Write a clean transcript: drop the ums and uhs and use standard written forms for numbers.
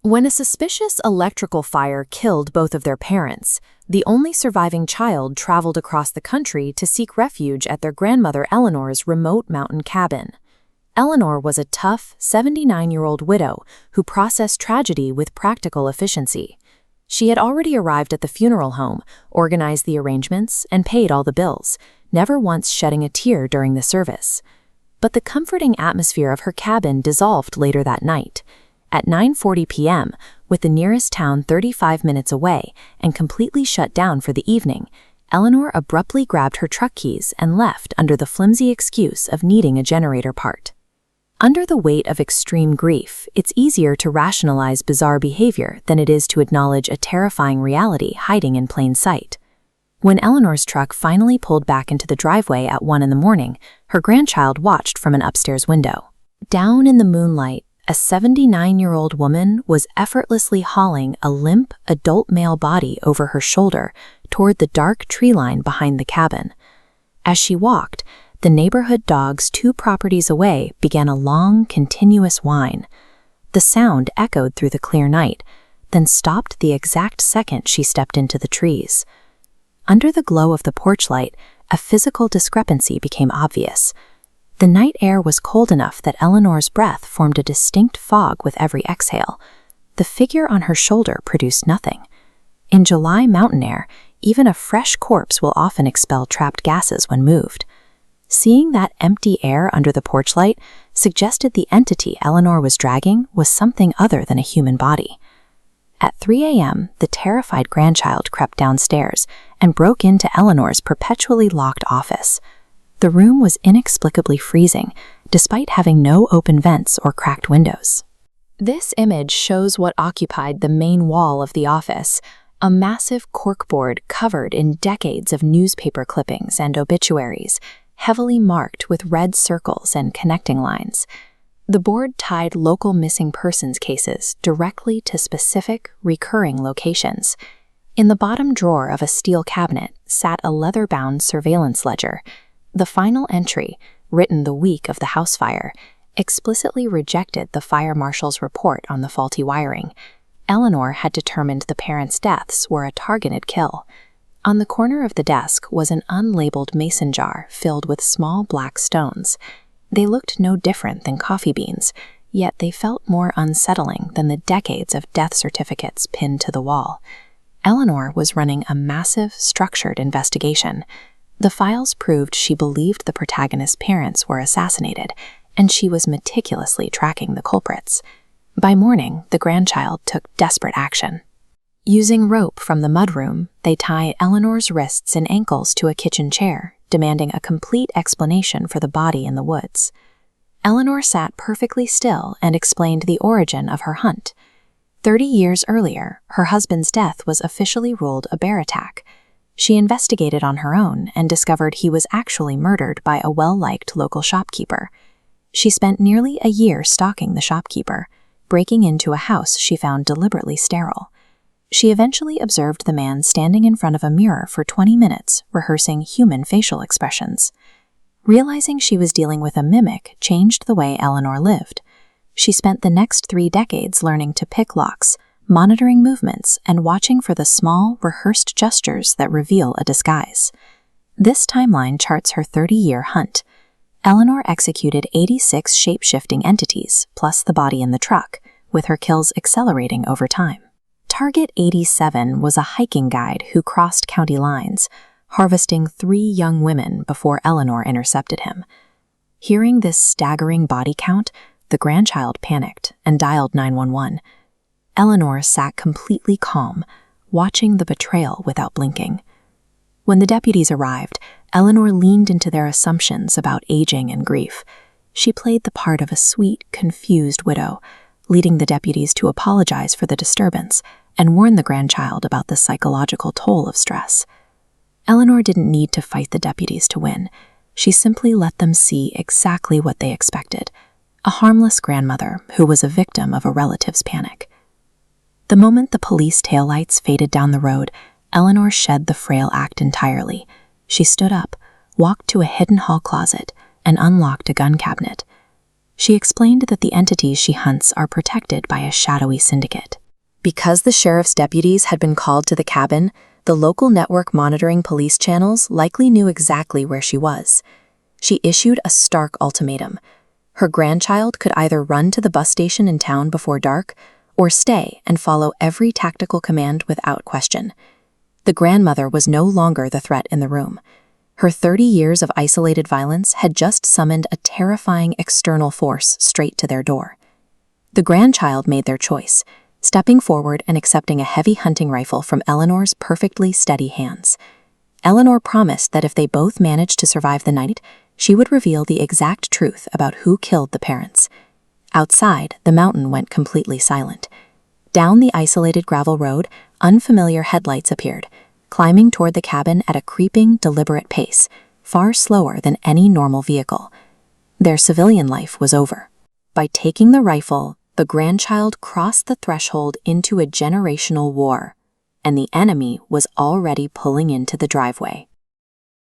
When a suspicious electrical fire killed both of their parents, the only surviving child traveled across the country to seek refuge at their grandmother Eleanor's remote mountain cabin. Eleanor was a tough, 79-year-old widow who processed tragedy with practical efficiency. She had already arrived at the funeral home, organized the arrangements, and paid all the bills, never once shedding a tear during the service. But the comforting atmosphere of her cabin dissolved later that night. At 9:40 p.m., with the nearest town 35 minutes away and completely shut down for the evening, Eleanor abruptly grabbed her truck keys and left under the flimsy excuse of needing a generator part. Under the weight of extreme grief, it's easier to rationalize bizarre behavior than it is to acknowledge a terrifying reality hiding in plain sight. When Eleanor's truck finally pulled back into the driveway at 1 a.m, her grandchild watched from an upstairs window. Down in the moonlight, a 79-year-old woman was effortlessly hauling a limp, adult male body over her shoulder toward the dark tree line behind the cabin. As she walked, the neighborhood dogs 2 properties away began a long, continuous whine. The sound echoed through the clear night, then stopped the exact second she stepped into the trees. Under the glow of the porch light, a physical discrepancy became obvious. The night air was cold enough that Eleanor's breath formed a distinct fog with every exhale. The figure on her shoulder produced nothing. In July mountain air, even a fresh corpse will often expel trapped gases when moved. Seeing that empty air under the porch light suggested the entity Eleanor was dragging was something other than a human body. At 3 a.m., the terrified grandchild crept downstairs and broke into Eleanor's perpetually locked office. The room was inexplicably freezing, despite having no open vents or cracked windows. This image shows what occupied the main wall of the office, a massive corkboard covered in decades of newspaper clippings and obituaries, heavily marked with red circles and connecting lines. The board tied local missing persons cases directly to specific, recurring locations. In the bottom drawer of a steel cabinet sat a leather-bound surveillance ledger. The final entry, written the week of the house fire, explicitly rejected the fire marshal's report on the faulty wiring. Eleanor had determined the parents' deaths were a targeted kill. On the corner of the desk was an unlabeled mason jar filled with small black stones. They looked no different than coffee beans, yet they felt more unsettling than the decades of death certificates pinned to the wall. Eleanor was running a massive, structured investigation. The files proved she believed the protagonist's parents were assassinated, and she was meticulously tracking the culprits. By morning, the grandchild took desperate action. Using rope from the mudroom, they tied Eleanor's wrists and ankles to a kitchen chair, demanding a complete explanation for the body in the woods. Eleanor sat perfectly still and explained the origin of her hunt. 30 years earlier, her husband's death was officially ruled a bear attack. She investigated on her own and discovered he was actually murdered by a well-liked local shopkeeper. She spent nearly a year stalking the shopkeeper, breaking into a house she found deliberately sterile. She eventually observed the man standing in front of a mirror for 20 minutes, rehearsing human facial expressions. Realizing she was dealing with a mimic changed the way Eleanor lived. She spent the next 3 decades learning to pick locks, monitoring movements, and watching for the small, rehearsed gestures that reveal a disguise. This timeline charts her 30-year hunt. Eleanor executed 86 shape-shifting entities, plus the body in the truck, with her kills accelerating over time. Target 87 was a hiking guide who crossed county lines, harvesting 3 young women before Eleanor intercepted him. Hearing this staggering body count, the grandchild panicked and dialed 911. Eleanor sat completely calm, watching the betrayal without blinking. When the deputies arrived, Eleanor leaned into their assumptions about aging and grief. She played the part of a sweet, confused widow, leading the deputies to apologize for the disturbance and warn the grandchild about the psychological toll of stress. Eleanor didn't need to fight the deputies to win. She simply let them see exactly what they expected: a harmless grandmother who was a victim of a relative's panic. The moment the police taillights faded down the road, Eleanor shed the frail act entirely. She stood up, walked to a hidden hall closet, and unlocked a gun cabinet. She explained that the entities she hunts are protected by a shadowy syndicate. Because the sheriff's deputies had been called to the cabin, the local network monitoring police channels likely knew exactly where she was. She issued a stark ultimatum. Her grandchild could either run to the bus station in town before dark or stay and follow every tactical command without question. The grandmother was no longer the threat in the room. Her 30 years of isolated violence had just summoned a terrifying external force straight to their door. The grandchild made their choice, stepping forward and accepting a heavy hunting rifle from Eleanor's perfectly steady hands. Eleanor promised that if they both managed to survive the night, she would reveal the exact truth about who killed the parents. Outside, the mountain went completely silent. Down the isolated gravel road, unfamiliar headlights appeared, climbing toward the cabin at a creeping, deliberate pace, far slower than any normal vehicle. Their civilian life was over. By taking the rifle, the grandchild crossed the threshold into a generational war, and the enemy was already pulling into the driveway.